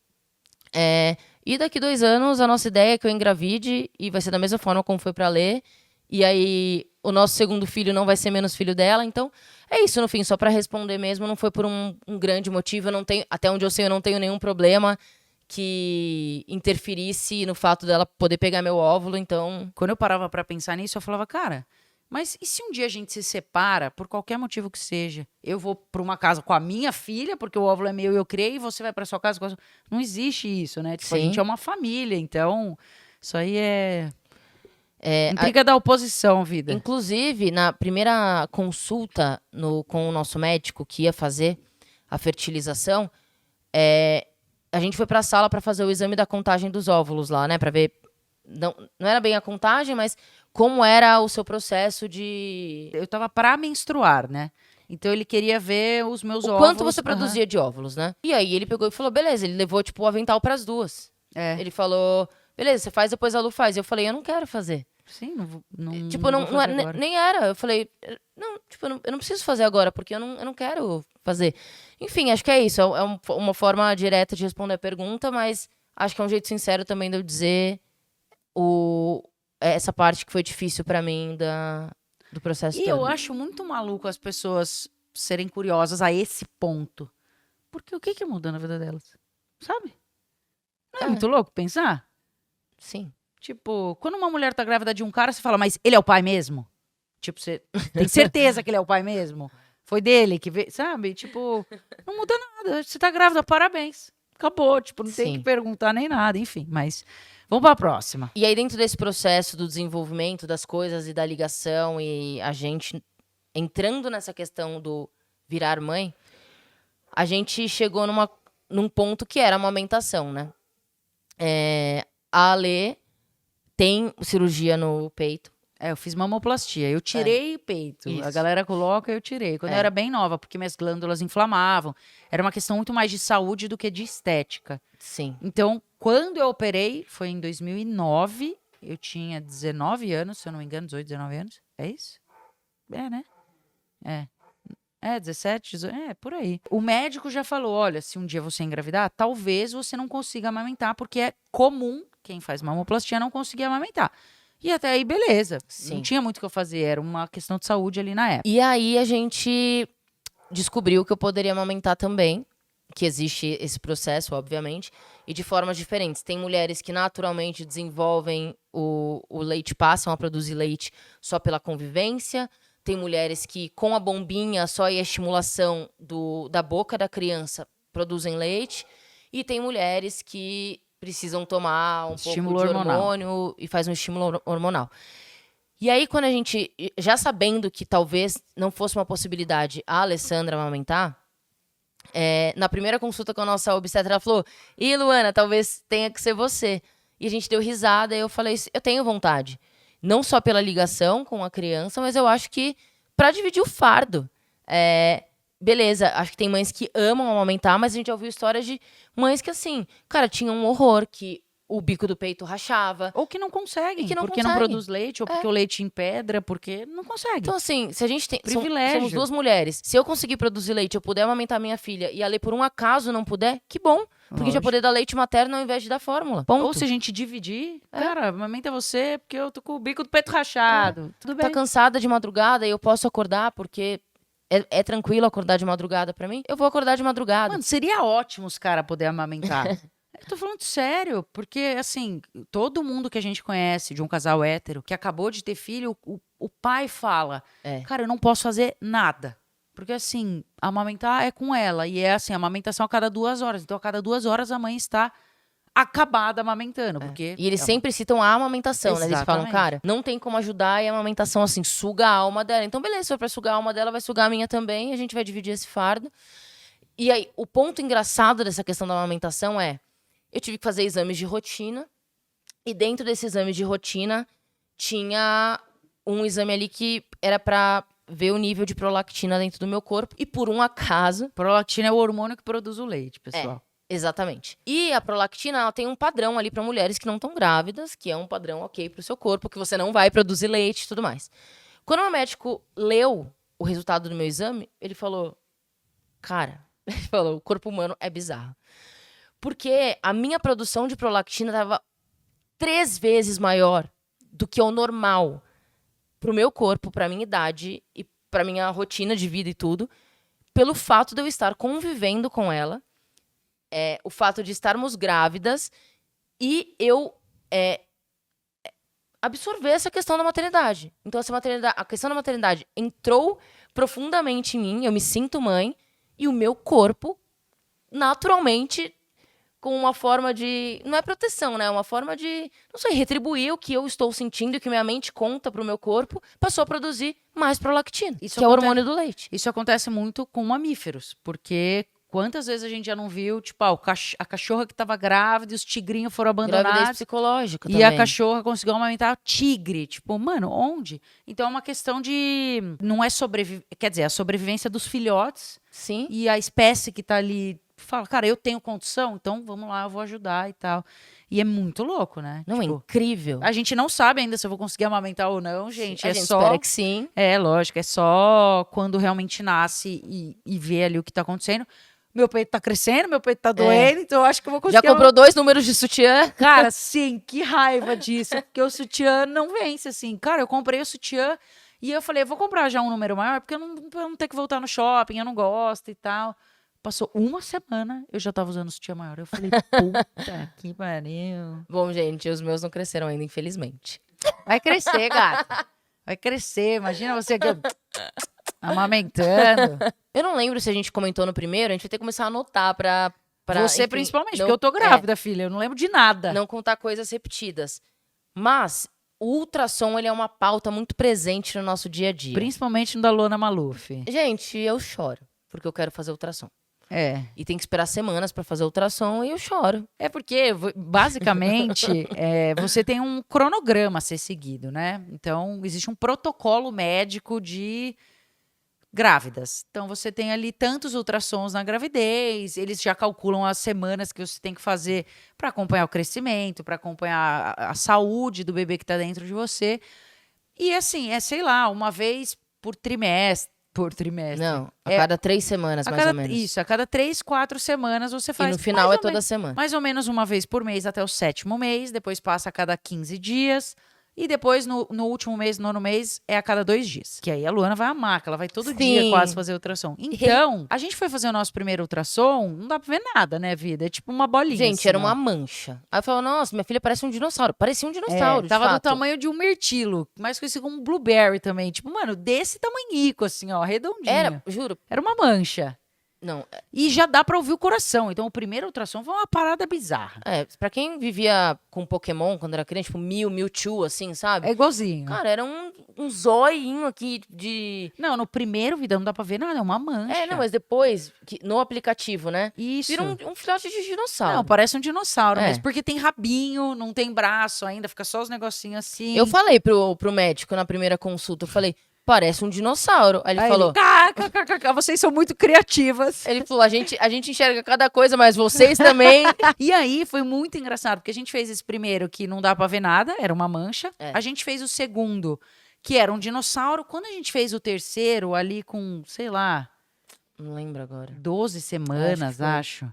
E daqui 2 anos, a nossa ideia é que eu engravide e vai ser da mesma forma como foi pra Lê. E aí, o nosso segundo filho não vai ser menos filho dela. Então, é isso, no fim, só pra responder mesmo, não foi por um grande motivo. Eu não tenho, até onde eu sei, eu não tenho nenhum problema que interferisse no fato dela poder pegar meu óvulo. Então, quando eu parava pra pensar nisso, eu falava, cara, mas e se um dia a gente se separa, por qualquer motivo que seja? Eu vou pra uma casa com a minha filha, porque o óvulo é meu e eu criei, e você vai pra sua casa com a sua... Não existe isso, né? Tipo, a sim. gente é uma família, então isso aí é intriga da oposição, vida. Inclusive, na primeira consulta com o nosso médico que ia fazer a fertilização, a gente foi pra sala pra fazer o exame da contagem dos óvulos lá, né? Pra ver. Não era bem a contagem, mas como era o seu processo de. Eu tava pra menstruar, né? Então ele queria ver os meus óvulos. Quanto você produzia de óvulos, né? E aí ele pegou e falou: beleza, ele levou, tipo, o avental pras duas. Ele falou: beleza, você faz, depois a Lu faz. Eu falei: eu não quero fazer. Sim, não vou. Tipo, nem era. Eu falei, não, tipo, eu não preciso fazer agora, porque eu não quero fazer. Enfim, acho que é isso. Uma forma direta de responder a pergunta, mas acho que é um jeito sincero também de eu dizer essa parte que foi difícil pra mim do processo E todo. eu acho muito maluco as pessoas serem curiosas a esse ponto. Porque o que muda na vida delas? Sabe? Não é muito louco pensar? Sim. Tipo, quando uma mulher tá grávida de um cara, você fala, mas ele é o pai mesmo? Tipo, você tem certeza que ele é o pai mesmo? Foi dele que veio, sabe? Tipo, não muda nada. Você tá grávida, parabéns. Acabou, tipo, não tem que perguntar nem nada, enfim. Mas vamos pra próxima. E aí, dentro desse processo do desenvolvimento das coisas e da ligação, e a gente entrando nessa questão do virar mãe, a gente chegou num ponto que era a amamentação, né? A Alê tem cirurgia no peito. Eu fiz mamoplastia. Eu tirei o peito. Isso. A galera coloca, eu tirei. Quando eu era bem nova, porque minhas glândulas inflamavam. Era uma questão muito mais de saúde do que de estética. Sim. Então, quando eu operei, foi em 2009. Eu tinha 19 anos, se eu não me engano, 18, 19 anos. É isso? Né? 17, 18, por aí. O médico já falou, olha, se um dia você engravidar, talvez você não consiga amamentar, porque é comum quem faz mamoplastia não conseguir amamentar. E até aí, beleza. Sim. Não tinha muito o que eu fazer, era uma questão de saúde ali na época. E aí a gente descobriu que eu poderia amamentar também, que existe esse processo, obviamente, e de formas diferentes. Tem mulheres que naturalmente desenvolvem o leite, passam a produzir leite só pela convivência. Tem mulheres que, com a bombinha, só e a estimulação da boca da criança, produzem leite. E tem mulheres que precisam tomar um pouco de hormônio e faz um estímulo hormonal. E aí, quando a gente, já sabendo que talvez não fosse uma possibilidade a Alessandra amamentar, Na primeira consulta com a nossa obstetra, ela falou: Ih, Luana, talvez tenha que ser você. E a gente deu risada e eu falei: Eu tenho vontade. Não só pela ligação com a criança, mas eu acho que pra dividir o fardo. Beleza, acho que tem mães que amam amamentar, mas a gente já ouviu histórias de mães que, assim, cara, tinham um horror, que o bico do peito rachava. Ou que não conseguem, porque não conseguem. produz leite, ou porque o leite empedra, porque não consegue. Então, assim, se a gente tem. Privilégio. Somos duas mulheres. Se eu conseguir produzir leite, eu puder amamentar minha filha e a Lê, por um acaso, não puder, que bom. Porque a gente vai poder dar leite materno ao invés de dar fórmula. Ponto. Ou se a gente dividir, cara, amamenta você, porque eu tô com o bico do peito rachado. Tudo bem. Tá cansada de madrugada e eu posso acordar porque. É tranquilo acordar de madrugada pra mim? Eu vou acordar de madrugada. Mano, seria ótimo os caras poderem amamentar. Eu tô falando sério, porque, assim, todo mundo que a gente conhece de um casal hétero que acabou de ter filho, o pai fala, cara, eu não posso fazer nada. Porque, assim, amamentar é com ela. E é assim, amamentação a cada 2 horas. Então, a cada 2 horas a mãe está acabada amamentando. Porque E eles sempre citam a amamentação, né? Eles falam, Exatamente. cara, não tem como ajudar e a amamentação, assim, suga a alma dela. Então, beleza, se for pra sugar a alma dela, vai sugar a minha também. A gente vai dividir esse fardo. E aí, o ponto engraçado dessa questão da amamentação eu tive que fazer exames de rotina. E dentro desses exames de rotina, tinha um exame ali que era pra ver o nível de prolactina dentro do meu corpo. E por um acaso... Prolactina é o hormônio que produz o leite, pessoal. Exatamente. E a prolactina, ela tem um padrão ali para mulheres que não estão grávidas, que é um padrão ok pro seu corpo, que você não vai produzir leite e tudo mais. Quando o médico leu o resultado do meu exame, ele falou, cara, o corpo humano é bizarro. Porque a minha produção de prolactina estava 3 vezes maior do que o normal pro meu corpo, pra minha idade e pra minha rotina de vida e tudo, pelo fato de eu estar convivendo com ela, o fato de estarmos grávidas e eu absorver essa questão da maternidade. Então, a questão da maternidade entrou profundamente em mim, eu me sinto mãe, e o meu corpo, naturalmente, com uma forma de... Não é proteção, né? É uma forma de, não sei, retribuir o que eu estou sentindo e o que minha mente conta pro meu corpo, passou a produzir mais prolactina, que é o hormônio do leite. Isso acontece muito com mamíferos, porque... Quantas vezes a gente já não viu, tipo, a cachorra que tava grávida e os tigrinhos foram abandonados. Gravidez psicológica também. E a cachorra conseguiu amamentar tigre. Tipo, mano, onde? Então é uma questão de... Não é sobrevivência... Quer dizer, a sobrevivência dos filhotes. Sim. E a espécie que tá ali fala, cara, eu tenho condição, então vamos lá, eu vou ajudar e tal. E é muito louco, né? Não, tipo, é incrível. A gente não sabe ainda se eu vou conseguir amamentar ou não, gente. A gente espera que sim. É, lógico. É só quando realmente nasce e vê ali o que tá acontecendo. Meu peito tá crescendo, meu peito tá doendo, então eu acho que eu vou conseguir. Já comprou 2 números de sutiã? Cara, sim, que raiva disso. Porque o sutiã não vence, assim. Cara, eu comprei o sutiã e eu falei, eu vou comprar já um número maior, porque eu não ter que voltar no shopping, eu não gosto e tal. Passou 1 semana, eu já tava usando o sutiã maior. Eu falei, puta que pariu. Bom, gente, os meus não cresceram ainda, infelizmente. Vai crescer, gata. Vai crescer. Imagina você amamentando. Eu não lembro se a gente comentou no primeiro, a gente vai ter que começar a anotar pra você, enfim, principalmente, não, porque eu tô grávida, filha. Eu não lembro de nada. Não contar coisas repetidas. Mas o ultrassom, ele é uma pauta muito presente no nosso dia a dia. Principalmente no da Luana Maluf. Gente, eu choro, porque eu quero fazer ultrassom. É. E tem que esperar semanas pra fazer ultrassom e eu choro. É porque, basicamente, você tem um cronograma a ser seguido, né? Então, existe um protocolo médico de grávidas. Então, você tem ali tantos ultrassons na gravidez, eles já calculam as semanas que você tem que fazer para acompanhar o crescimento, para acompanhar a saúde do bebê que está dentro de você. E, assim, sei lá, uma vez por trimestre. Não, a cada 3 semanas, mais ou menos. Isso, a cada 3, 4 semanas você faz. E no final é toda semana. Mais ou menos uma vez por mês até o 7º mês, depois passa a cada 15 dias. E depois, no último mês, nono mês, é a cada 2 dias. Que aí a Luana vai amar, que ela vai todo dia quase fazer ultrassom. Então, a gente foi fazer o nosso primeiro ultrassom, não dá pra ver nada, né, vida? É tipo uma bolinha. Gente, assim, era uma mancha. Aí eu falava, nossa, minha filha parece um dinossauro. Parecia um dinossauro, tava de do fato. tamanho de um mirtilo, mais conhecido como blueberry também. Tipo, mano, desse tamanhico, assim, ó, redondinho. Era, juro. Era uma mancha. Não, E já dá pra ouvir o coração. Então, o primeiro ultrassom foi uma parada bizarra. pra quem vivia com Pokémon quando era criança, tipo Mewtwo, assim, sabe? É igualzinho. Cara, era um zoinho aqui de... Não, no primeiro vida não dá pra ver nada, é uma mancha. Não, mas depois, no aplicativo, né? Isso. Vira um filhote de dinossauro. Não, parece um dinossauro É. mesmo. Porque tem rabinho, não tem braço ainda, fica só os negocinhos assim. Eu falei pro médico na primeira consulta, eu falei, parece um dinossauro. Aí ele Aí falou... vocês são muito criativas. Ele falou, a gente enxerga cada coisa, mas vocês também... E aí foi muito engraçado, porque a gente fez esse primeiro que não dá pra ver nada, era uma mancha. É. A gente fez o segundo, que era um dinossauro. Quando a gente fez o terceiro, ali com, sei lá, Não lembro agora. 12 semanas, foi. acho.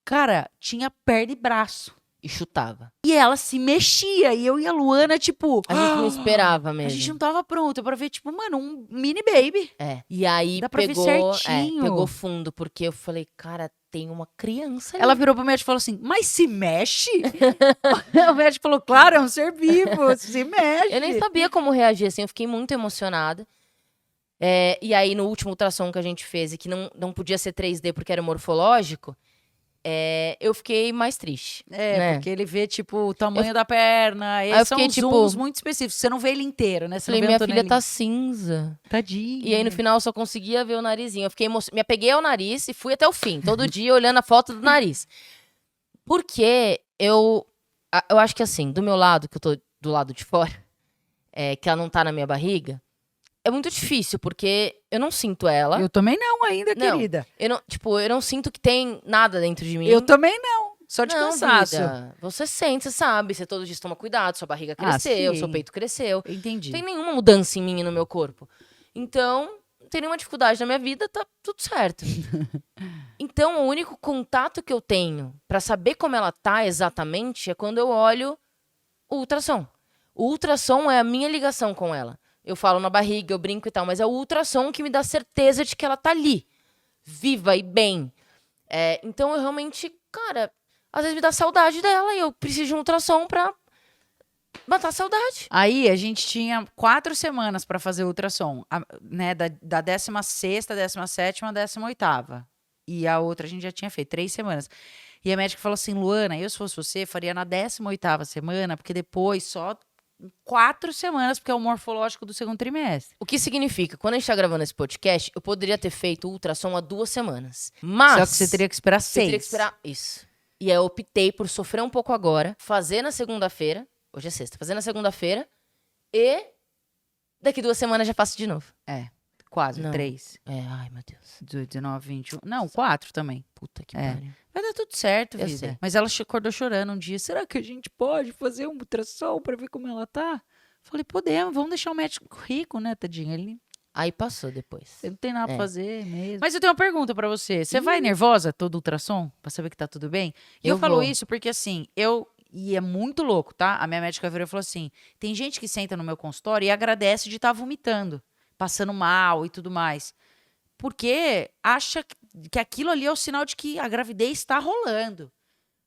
Cara, tinha perna e braço. E chutava. E ela se mexia, e eu e a Luana, tipo... A gente não esperava A mesmo. gente não tava pronta pra ver, tipo, mano, um mini baby. E aí Dá pra ver pegou, certinho. pegou fundo, porque eu falei, cara, tem uma criança ali. Ela virou pro médico e falou assim, mas se mexe? O médico falou, claro, é um ser vivo, se mexe. Eu nem sabia como reagir, assim, eu fiquei muito emocionada. E aí, no último ultrassom que a gente fez, e que não podia ser 3D porque era morfológico, eu fiquei mais triste. né? Porque ele vê, tipo, o tamanho da perna. eu Esses são fiquei, tipo, zooms muito específicos. Você não vê ele inteiro, né? Você Falei, não vê minha um filha tá tonelinho. cinza. Tadinha. E aí, no final, eu só conseguia ver o narizinho. Eu fiquei me apeguei ao nariz e fui até o fim. Todo dia olhando a foto do nariz. Porque eu acho que assim, do meu lado, que eu tô do lado de fora, que ela não tá na minha barriga, é muito difícil, porque eu não sinto ela. Eu também não ainda, Não. querida. Eu não sinto que tem nada dentro de mim. Eu também não. Só de Não, cansaço. vida, você sente, você sabe. Você todo dia toma cuidado, sua barriga cresceu, sim. seu peito cresceu. Entendi. Não tem nenhuma mudança em mim e no meu corpo. Então, não tem nenhuma dificuldade na minha vida, tá tudo certo. Então, o único contato que eu tenho pra saber como ela tá exatamente é quando eu olho o ultrassom. O ultrassom é a minha ligação com ela. Eu falo na barriga, eu brinco e tal, mas é o ultrassom que me dá certeza de que ela tá ali, viva e bem. Então, eu realmente, cara, às vezes me dá saudade dela e eu preciso de um ultrassom pra matar a saudade. Aí a gente tinha 4 semanas pra fazer o ultrassom, né? Da 16ª, 17ª, 18ª. E a outra a gente já tinha feito 3 semanas. E a médica falou assim, Luana, eu se fosse você, faria na 18ª semana, porque depois só 4 semanas, porque é o morfológico do segundo trimestre. O que significa, quando a gente tá gravando esse podcast, eu poderia ter feito o ultrassom há 2 semanas. Mas Só que você teria que esperar 6. eu teria que esperar isso. E aí eu optei por sofrer um pouco agora, fazer na segunda-feira, hoje é sexta, fazer na segunda-feira e daqui 2 semanas já faço de novo. Quase, Não. 3. Ai meu Deus. 18, 19, 21. Não, 4 também. Puta que É. pariu. Vai dar tudo certo, Eu vida. sei. Mas ela acordou chorando um dia. Será que a gente pode fazer um ultrassom pra ver como ela tá? Falei, podemos, vamos deixar o médico rico, né, tadinho? Ele Aí passou depois. não tem nada pra É. fazer mesmo. Mas eu tenho uma pergunta pra você. Você vai nervosa todo ultrassom? Pra saber que tá tudo bem? E eu falo vou. isso porque, assim, e é muito louco, tá? A minha médica virou e falou assim, tem gente que senta no meu consultório e agradece de estar vomitando, passando mal e tudo mais. Porque acha que aquilo ali é o sinal de que a gravidez está rolando.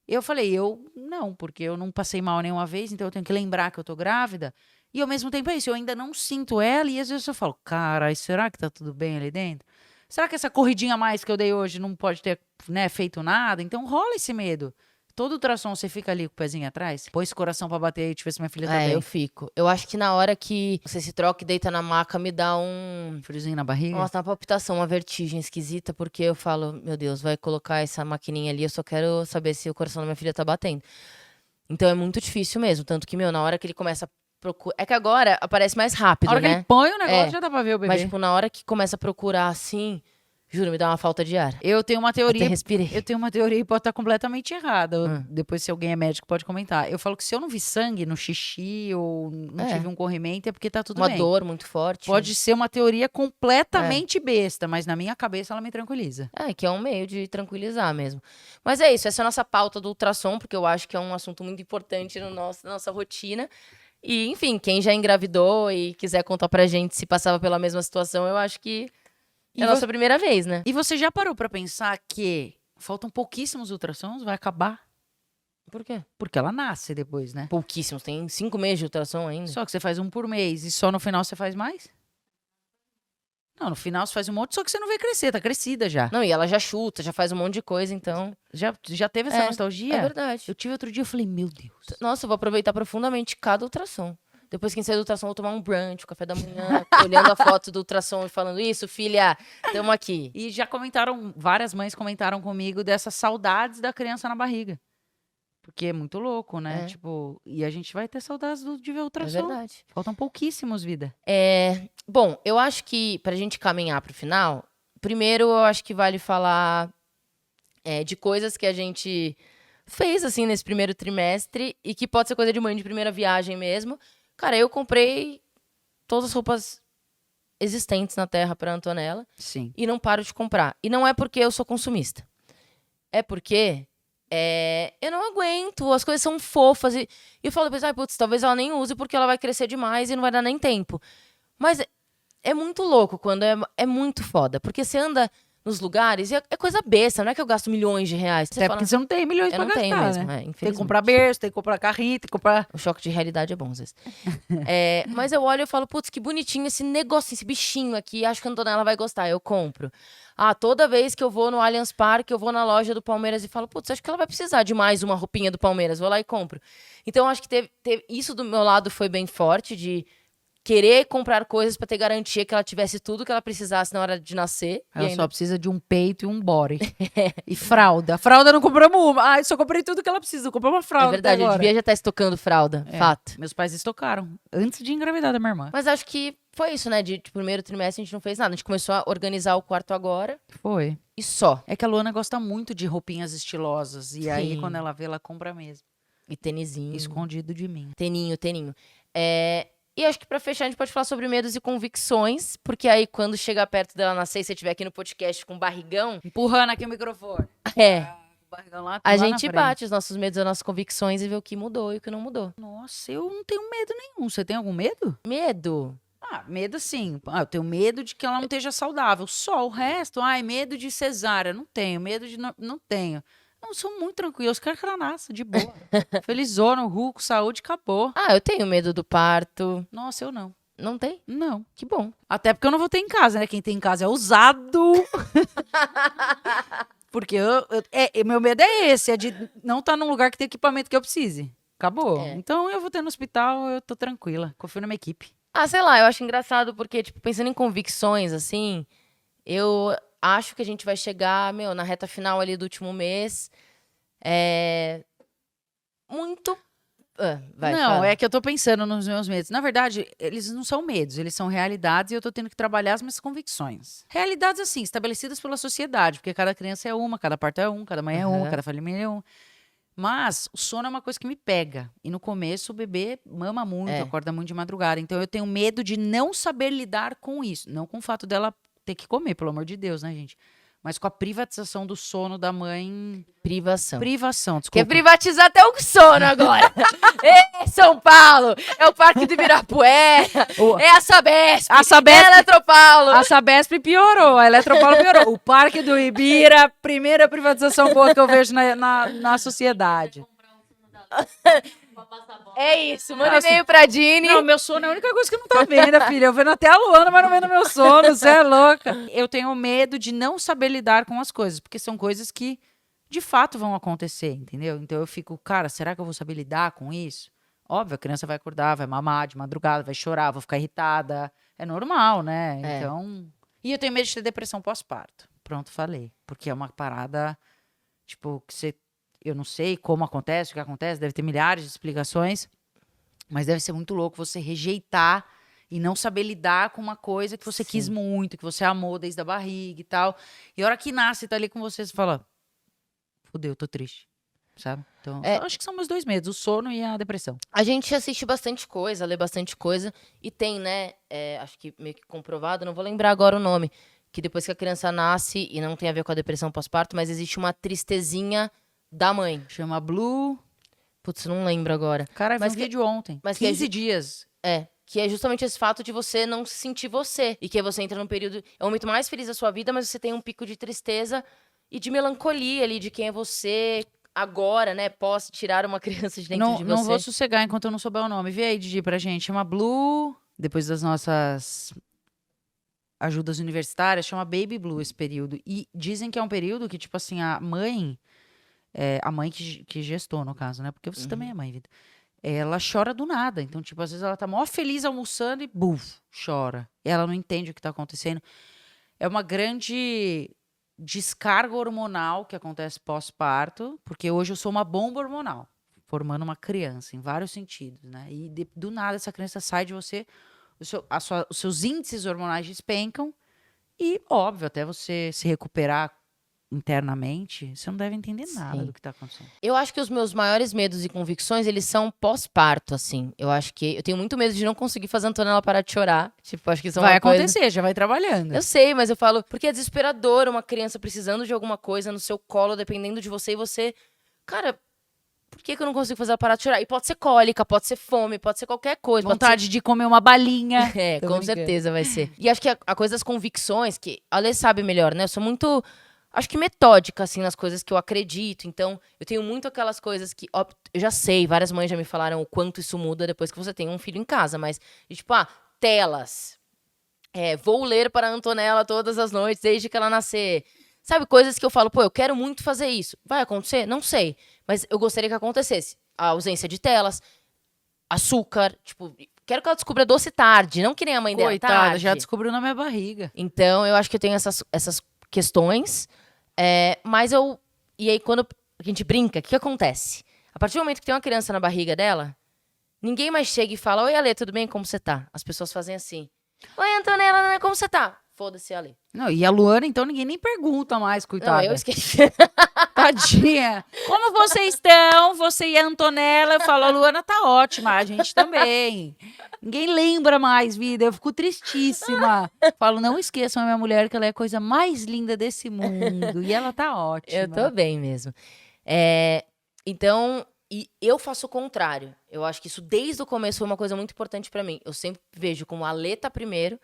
Eu falei, eu não, porque eu não passei mal nenhuma vez, então eu tenho que lembrar que eu tô grávida. E ao mesmo tempo é isso, eu ainda não sinto ela e às vezes eu falo, cara, será que tá tudo bem ali dentro? Será que essa corridinha a mais que eu dei hoje não pode ter, né, feito nada? Então rola esse medo. Todo ultrassom você fica ali com o pezinho atrás, põe esse coração pra bater e te ver se minha filha tá bem. Eu fico. Eu acho que na hora que você se troca e deita na maca, me dá um... Friozinho na barriga? Nossa, uma palpitação, uma vertigem esquisita, porque eu falo, meu Deus, vai colocar essa maquininha ali, eu só quero saber se o coração da minha filha tá batendo. Então é muito difícil mesmo, tanto que, na hora que ele começa a procurar... É que agora aparece mais rápido, Na hora que né? ele põe o negócio, já dá pra ver o bebê. Mas, tipo, na hora que começa a procurar assim, juro, me dá uma falta de ar. Eu tenho uma Até teoria. respirei. Eu tenho uma teoria e pode estar completamente errada. Ah. Depois, se alguém é médico, pode comentar. Eu falo que se eu não vi sangue no xixi ou não tive um corrimento, é porque tá tudo Uma bem. dor muito forte. Pode ser uma teoria completamente besta, mas na minha cabeça ela me tranquiliza. Que é um meio de tranquilizar mesmo. Mas é isso, essa é a nossa pauta do ultrassom, porque eu acho que é um assunto muito importante na nossa rotina. E, enfim, quem já engravidou e quiser contar pra gente se passava pela mesma situação, eu acho que é a nossa primeira vez, né? E você já parou pra pensar que faltam pouquíssimos ultrassons, vai acabar? Por quê? Porque ela nasce depois, né? Pouquíssimos, tem 5 meses de ultrassom ainda. Só que você faz um por mês e só no final você faz mais? Não, no final você faz um monte, só que você não vê crescer, tá crescida já. Não, e ela já chuta, já faz um monte de coisa, então... Já teve essa nostalgia? É verdade. Eu tive outro dia, eu falei, meu Deus. Nossa, eu vou aproveitar profundamente cada ultrassom. Depois que a gente sair do ultrassom, eu vou tomar um brunch, o café da manhã, olhando a foto do ultrassom e falando, isso, filha, tamo aqui. E já comentaram, várias mães comentaram comigo dessas saudades da criança na barriga. Porque é muito louco, né? É. Tipo, e a gente vai ter saudades de ver É ultrassom. verdade. Faltam pouquíssimos, vida. Bom, eu acho que pra gente caminhar pro final, primeiro eu acho que vale falar de coisas que a gente fez, assim, nesse primeiro trimestre e que pode ser coisa de mãe de primeira viagem mesmo. Cara, eu comprei todas as roupas existentes na Terra pra Antonella Sim. e não paro de comprar. E não é porque eu sou consumista. É porque eu não aguento, as coisas são fofas. E eu falo depois, putz, talvez ela nem use porque ela vai crescer demais e não vai dar nem tempo. Mas é muito louco quando é muito foda. Porque você anda nos lugares e é coisa besta, não é que eu gasto milhões de reais. Você Até fala, porque você não tem milhões eu pra não tenho gastar, mesmo, né? Tem que infelizmente. comprar berço, tem que comprar carrinho, tem que comprar... O choque de realidade é bom, às vezes. Mas eu olho e falo, putz, que bonitinho esse negocinho, esse bichinho aqui. Acho que a Antonella vai gostar, eu compro. Toda vez que eu vou no Allianz Parque, eu vou na loja do Palmeiras e falo, putz, acho que ela vai precisar de mais uma roupinha do Palmeiras. Vou lá e compro. Então, acho que teve isso do meu lado foi bem forte, de querer comprar coisas pra ter garantia que ela tivesse tudo que ela precisasse na hora de nascer. Ela só precisa de um peito e um body. E fralda. Fralda não compramos uma. Só comprei tudo que ela precisa. Comprei uma fralda. É verdade, eu devia já estar estocando fralda. Fato. Meus pais estocaram. Antes de engravidar da minha irmã. Mas acho que foi isso, né? De primeiro trimestre a gente não fez nada. A gente começou a organizar o quarto agora. Foi. E só. É que a Luana gosta muito de roupinhas estilosas. E aí, Sim. quando ela vê, ela compra mesmo. E tênisinho. Escondido de mim. Teninho. E acho que pra fechar a gente pode falar sobre medos e convicções. Porque aí quando chegar perto dela nascer e você estiver aqui no podcast com barrigão... Empurrando aqui o microfone. O barrigão lá, a lá gente na frente. bate os nossos medos e as nossas convicções e vê o que mudou e o que não mudou. Nossa, eu não tenho medo nenhum. Você tem algum medo? Medo? Medo sim. Eu tenho medo de que ela não esteja saudável. Só o resto, medo de cesárea. Não tenho. Medo de... Não tenho. Não, sou muito tranquila. Eu quero que ela nasça, de boa. Felizona, com saúde, acabou. Eu tenho medo do parto. Nossa, eu não. Não tem? Não. Que bom. Até porque eu não vou ter em casa, né? Quem tem em casa é usado. Porque meu medo é esse, é de não estar num lugar que tem equipamento que eu precise. Acabou. Então eu vou ter no hospital, eu tô tranquila. Confio na minha equipe. Sei lá, eu acho engraçado porque, tipo, pensando em convicções, assim, eu acho que a gente vai chegar, na reta final ali do último mês. Muito. É que eu tô pensando nos meus medos. Na verdade, eles não são medos, eles são realidades e eu tô tendo que trabalhar as minhas convicções. Realidades, assim, estabelecidas pela sociedade, porque cada criança é uma, cada parto é um, cada mãe é uma, cada família é um. Mas o sono é uma coisa que me pega. E no começo o bebê mama muito, acorda muito de madrugada. Então eu tenho medo de não saber lidar com isso. Não com o fato dela ter que comer, pelo amor de Deus, né, gente? Mas com a privatização do sono da mãe. Privação. Desculpa. Quer privatizar até o sono agora. São Paulo, é o Parque do Ibirapuera, é a Sabesp, é a Eletropaulo. A Sabesp piorou, a Eletropaulo piorou. O Parque do Ibira, primeira privatização boa que eu vejo na sociedade. É isso, manda e-mail pra Dini. Não, meu sono é a única coisa que não tá vendo, filha. Eu vendo até a Luana, mas não vendo meu sono, você é louca. Eu tenho medo de não saber lidar com as coisas, porque são coisas que de fato vão acontecer, entendeu? Então eu fico, cara, será que eu vou saber lidar com isso? Óbvio, a criança vai acordar, vai mamar de madrugada, vai chorar, vou ficar irritada. É normal, né? Então... E eu tenho medo de ter depressão pós-parto. Pronto, falei. Porque é uma parada, tipo, que você... Eu não sei como acontece, o que acontece, deve ter milhares de explicações, mas deve ser muito louco você rejeitar e não saber lidar com uma coisa que você quis muito, que você amou desde a barriga e tal. E a hora que nasce, tá ali com você fala, fudeu, tô triste, sabe? Então, acho que são meus dois medos, o sono e a depressão. A gente assiste bastante coisa, lê bastante coisa, e tem, né, acho que meio que comprovado, não vou lembrar agora o nome, que depois que a criança nasce, e não tem a ver com a depressão pós-parto, mas existe uma tristezinha da mãe. Chama Blue. Putz, não lembro agora. Cara, vi um vídeo ontem. Mas 15 dias. Que é justamente esse fato de você não se sentir você. E que você entra num período... É o momento mais feliz da sua vida, mas você tem um pico de tristeza e de melancolia ali, de quem é você agora, né? Pós tirar uma criança de dentro de você. Não vou sossegar enquanto eu não souber o nome. Vê aí, Didi, pra gente. Chama Blue. Depois das nossas ajudas universitárias, chama Baby Blue esse período. E dizem que é um período que, tipo assim, a mãe que gestou, no caso, né? Porque você também é mãe, vida. Ela chora do nada. Então, tipo, às vezes ela tá mó feliz almoçando e, buf, chora. Ela não entende o que tá acontecendo. É uma grande descarga hormonal que acontece pós-parto, porque hoje eu sou uma bomba hormonal, formando uma criança, em vários sentidos, né? E do nada essa criança sai de você, os seus índices hormonais despencam e, óbvio, até você se recuperar internamente, você não deve entender nada Sim. do que tá acontecendo. Eu acho que os meus maiores medos e convicções, eles são pós-parto, assim. Eu acho que eu tenho muito medo de não conseguir fazer a Antonella parar de chorar. Tipo, acho que isso é Vai uma coisa... acontecer, já vai trabalhando. Eu sei, mas eu falo, porque é desesperador uma criança precisando de alguma coisa no seu colo, dependendo de você, e você... Cara, por que eu não consigo fazer ela parar de chorar? E pode ser cólica, pode ser fome, pode ser qualquer coisa. Vontade de comer uma balinha. É, Tô com brincando. certeza vai ser. E acho que a coisa das convicções, que a Lê sabe melhor, né? Eu sou muito, acho que metódica, assim, nas coisas que eu acredito. Então, eu tenho muito aquelas coisas que, ó, eu já sei, várias mães já me falaram o quanto isso muda depois que você tem um filho em casa. Mas, tipo, telas. Vou ler para a Antonella todas as noites, desde que ela nascer. Sabe, coisas que eu falo, pô, eu quero muito fazer isso. Vai acontecer? Não sei. Mas eu gostaria que acontecesse. A ausência de telas, açúcar, tipo, quero que ela descubra doce tarde, não que nem a mãe dela, Coitada, tarde. já descobriu na minha barriga. Então, eu acho que eu tenho essas questões, mas eu... E aí, quando a gente brinca, o que acontece? A partir do momento que tem uma criança na barriga dela, ninguém mais chega e fala, oi, Ale, tudo bem? Como você tá? As pessoas fazem assim, oi, Antonella, como você tá? Foda-se, Ale. Não, e a Luana, então, ninguém nem pergunta mais, coitada. Não, eu esqueci. Tadinha. Como vocês estão? Você e a Antonella. Eu falo, a Luana tá ótima, a gente também. Ninguém lembra mais, vida. Eu fico tristíssima. Falo, não esqueçam a minha mulher, que ela é a coisa mais linda desse mundo. E ela tá ótima. Eu tô bem mesmo. Então, e eu faço o contrário. Eu acho que isso desde o começo foi uma coisa muito importante pra mim. Eu sempre vejo como a Lê tá primeiro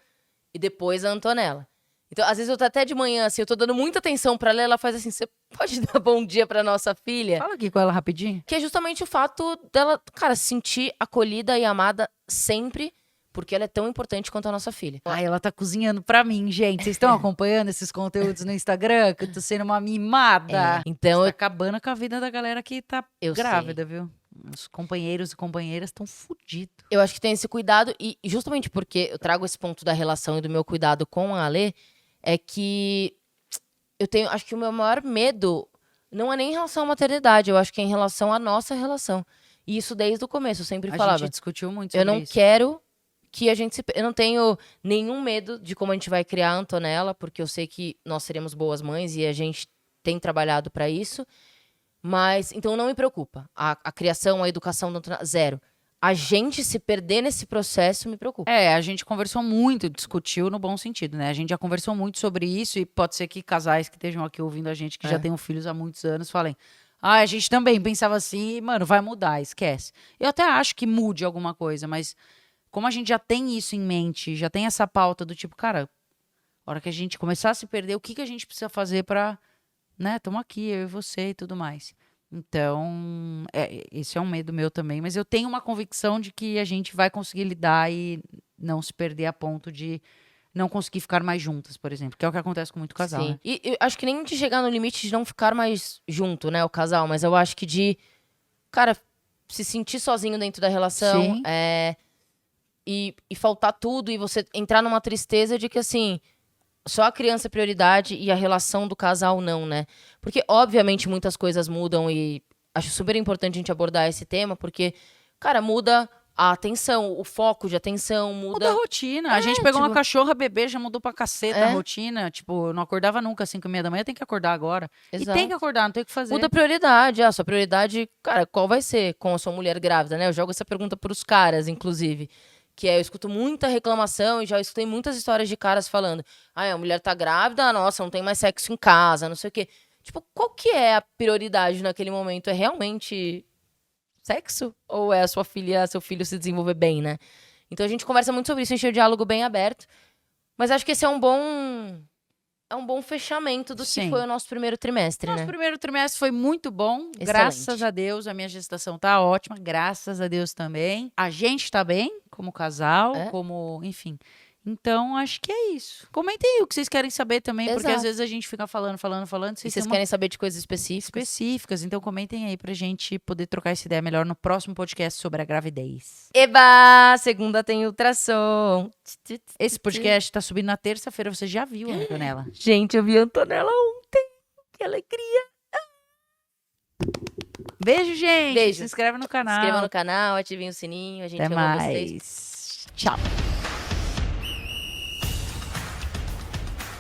e depois a Antonella. Então, às vezes eu tô até de manhã, assim, eu tô dando muita atenção pra Lê, ela faz assim, você pode dar bom dia pra nossa filha? Fala aqui com ela rapidinho. Que é justamente o fato dela, cara, se sentir acolhida e amada sempre, porque ela é tão importante quanto a nossa filha. Ai, ela tá cozinhando pra mim, gente. Vocês estão acompanhando esses conteúdos no Instagram? Que eu tô sendo uma mimada. Então, Você tá acabando com a vida da galera que tá Eu grávida, viu? Os companheiros e companheiras estão fodidos. eu acho que tem esse cuidado, e justamente porque eu trago esse ponto da relação e do meu cuidado com a Alê, é que eu tenho, acho que o meu maior medo não é nem em relação à maternidade, eu acho que é em relação à nossa relação. E isso desde o começo, eu sempre A falava. gente discutiu muito Eu sobre não isso. quero que a gente se... Eu não tenho nenhum medo de como a gente vai criar a Antonella, porque eu sei que nós seremos boas mães e a gente tem trabalhado pra isso. Mas, então não me preocupa. A criação, a educação da Antonella, zero. A gente se perder nesse processo me preocupa. A gente conversou muito, discutiu no bom sentido, né? A gente já conversou muito sobre isso e pode ser que casais que estejam aqui ouvindo a gente, que já tenham filhos há muitos anos, falem, a gente também pensava assim, mano, vai mudar, esquece. Eu até acho que mude alguma coisa, mas como a gente já tem isso em mente, já tem essa pauta do tipo, cara, a hora que a gente começar a se perder, o que a gente precisa fazer pra, né, tamo aqui, eu e você e tudo mais. Então, esse é um medo meu também, mas eu tenho uma convicção de que a gente vai conseguir lidar e não se perder a ponto de não conseguir ficar mais juntas, por exemplo, que é o que acontece com muito casal, Sim. né? E eu acho que nem de chegar no limite de não ficar mais junto, né, o casal, mas eu acho que de, cara, se sentir sozinho dentro da relação, Sim. E faltar tudo, e você entrar numa tristeza de que, assim, só a criança é prioridade e a relação do casal não, né? Porque, obviamente, muitas coisas mudam e acho super importante a gente abordar esse tema, porque, cara, muda a atenção, o foco de atenção, Muda a rotina. A gente pegou uma tipo- cachorra, bebê, já mudou pra caceta a É. rotina. Tipo, eu não acordava nunca às 5h30 da manhã, tem que acordar agora. E Exato. tem que acordar, não tem o que fazer. Muda a prioridade. A sua prioridade, cara, qual vai ser com a sua mulher grávida, né? Eu jogo essa pergunta pros caras, inclusive. Que eu escuto muita reclamação e já escutei muitas histórias de caras falando: a mulher tá grávida, nossa, não tem mais sexo em casa, não sei o quê. Tipo, qual que é a prioridade naquele momento? É realmente sexo? Ou é a sua filha, seu filho se desenvolver bem, né? Então a gente conversa muito sobre isso, encher o diálogo bem aberto. Mas acho que esse é um bom fechamento do que Sim. foi o nosso primeiro trimestre, Nosso né? primeiro trimestre foi muito bom. Excelente. Graças a Deus, a minha gestação tá ótima. Graças a Deus também. A gente tá bem, como casal, como, enfim. Então, acho que é isso. Comentem aí o que vocês querem saber também, porque Exato. às vezes a gente fica falando. E Vocês vocês têm querem saber de coisas específicas? específicas, então comentem aí pra gente poder trocar essa ideia melhor no próximo podcast sobre a gravidez. Eba! Segunda tem ultrassom. Esse podcast tá subindo na terça-feira, você já viu, Antonella? Gente, eu vi a Antonella ontem. Que alegria. Beijo, gente. Beijo. Se inscreve no canal. Se inscreva no canal, ativem o sininho. A gente Até ama vocês. mais. Tchau.